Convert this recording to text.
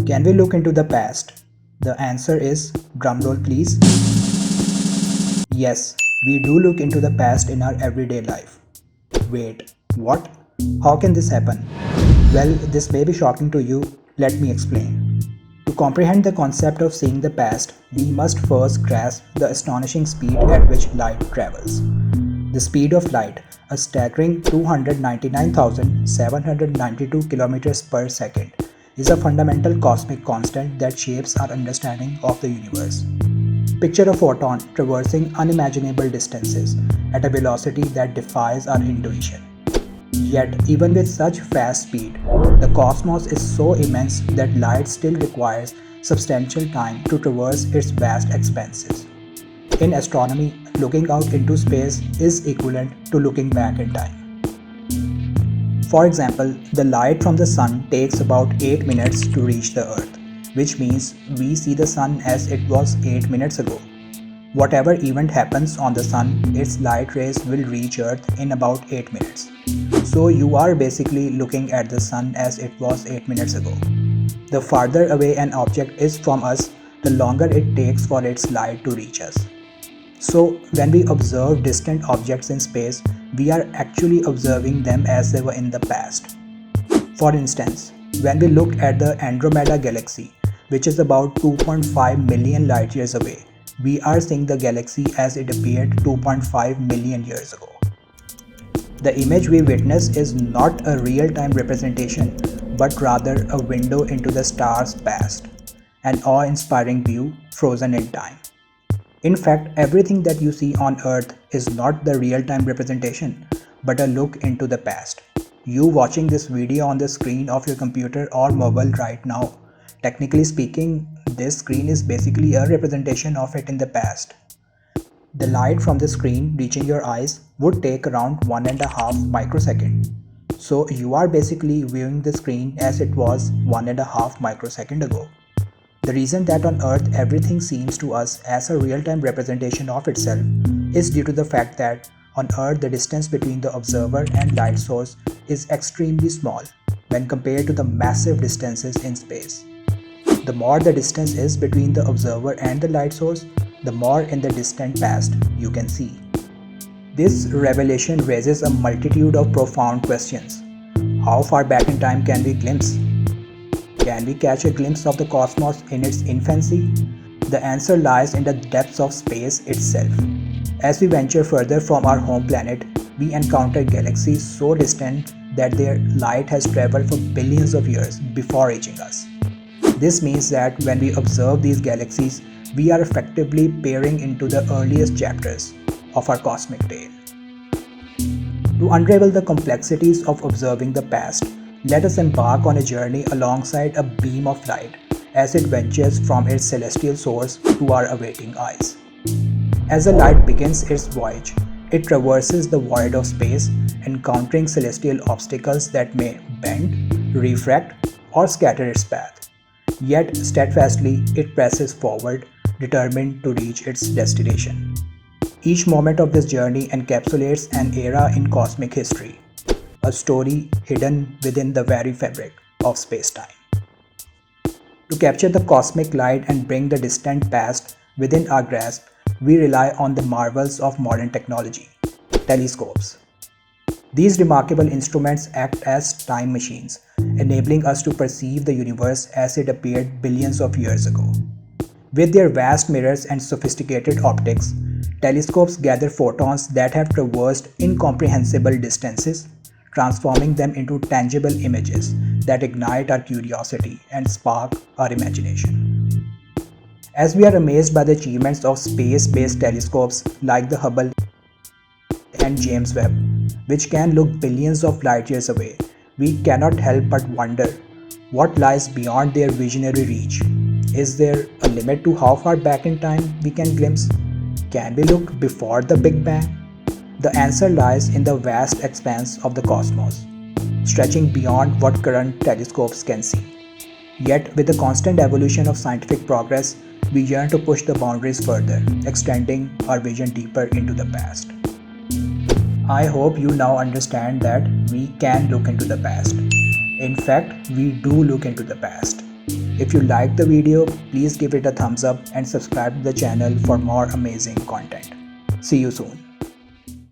Can we look into the past? The answer is, drumroll please. Yes, we do look into the past in our everyday life. Wait, what? How can this happen? Well, this may be shocking to you. Let me explain. To comprehend the concept of seeing the past, we must first grasp the astonishing speed at which light travels. The speed of light, a staggering 299,792 kilometers per second, is a fundamental cosmic constant that shapes our understanding of the universe. Picture a photon traversing unimaginable distances at a velocity that defies our intuition. Yet, even with such fast speed, the cosmos is so immense that light still requires substantial time to traverse its vast expanses. In astronomy, looking out into space is equivalent to looking back in time. For example, the light from the sun takes about 8 minutes to reach the Earth, which means we see the sun as it was 8 minutes ago. Whatever event happens on the sun, its light rays will reach Earth in about 8 minutes. So you are basically looking at the sun as it was 8 minutes ago. The farther away an object is from us, the longer it takes for its light to reach us. So when we observe distant objects in space, we are actually observing them as they were in the past. For instance, when we look at the Andromeda galaxy, which is about 2.5 million light years away, we are seeing the galaxy as it appeared 2.5 million years ago. The image we witness is not a real-time representation, but rather a window into the star's past, an awe-inspiring view frozen in time. In fact, everything that you see on Earth is not the real-time representation, but a look into the past. You watching this video on the screen of your computer or mobile right now, technically speaking, this screen is basically a representation of it in the past. The light from the screen reaching your eyes would take around 1.5 microsecond. So you are basically viewing the screen as it was 1.5 microsecond ago. The reason that on Earth everything seems to us as a real-time representation of itself is due to the fact that on Earth the distance between the observer and light source is extremely small when compared to the massive distances in space. The more the distance is between the observer and the light source, the more in the distant past you can see. This revelation raises a multitude of profound questions. How far back in time can we glimpse? Can we catch a glimpse of the cosmos in its infancy? The answer lies in the depths of space itself. As we venture further from our home planet, we encounter galaxies so distant that their light has traveled for billions of years before reaching us. This means that when we observe these galaxies, we are effectively peering into the earliest chapters of our cosmic tale. To unravel the complexities of observing the past, let us embark on a journey alongside a beam of light as it ventures from its celestial source to our awaiting eyes. As the light begins its voyage, it traverses the void of space, encountering celestial obstacles that may bend, refract, or scatter its path. Yet steadfastly it presses forward, determined to reach its destination. Each moment of this journey encapsulates an era in cosmic history, a story hidden within the very fabric of space-time. To capture the cosmic light and bring the distant past within our grasp, we rely on the marvels of modern technology, telescopes. These remarkable instruments act as time machines, enabling us to perceive the universe as it appeared billions of years ago. With their vast mirrors and sophisticated optics, telescopes gather photons that have traversed incomprehensible distances, transforming them into tangible images that ignite our curiosity and spark our imagination. As we are amazed by the achievements of space-based telescopes like the Hubble and James Webb, which can look billions of light years away, we cannot help but wonder what lies beyond their visionary reach. Is there a limit to how far back in time we can glimpse? Can we look before the Big Bang? The answer lies in the vast expanse of the cosmos, stretching beyond what current telescopes can see. Yet, with the constant evolution of scientific progress, we yearn to push the boundaries further, extending our vision deeper into the past. I hope you now understand that we can look into the past. In fact, we do look into the past. If you liked the video, please give it a thumbs up and subscribe to the channel for more amazing content. See you soon.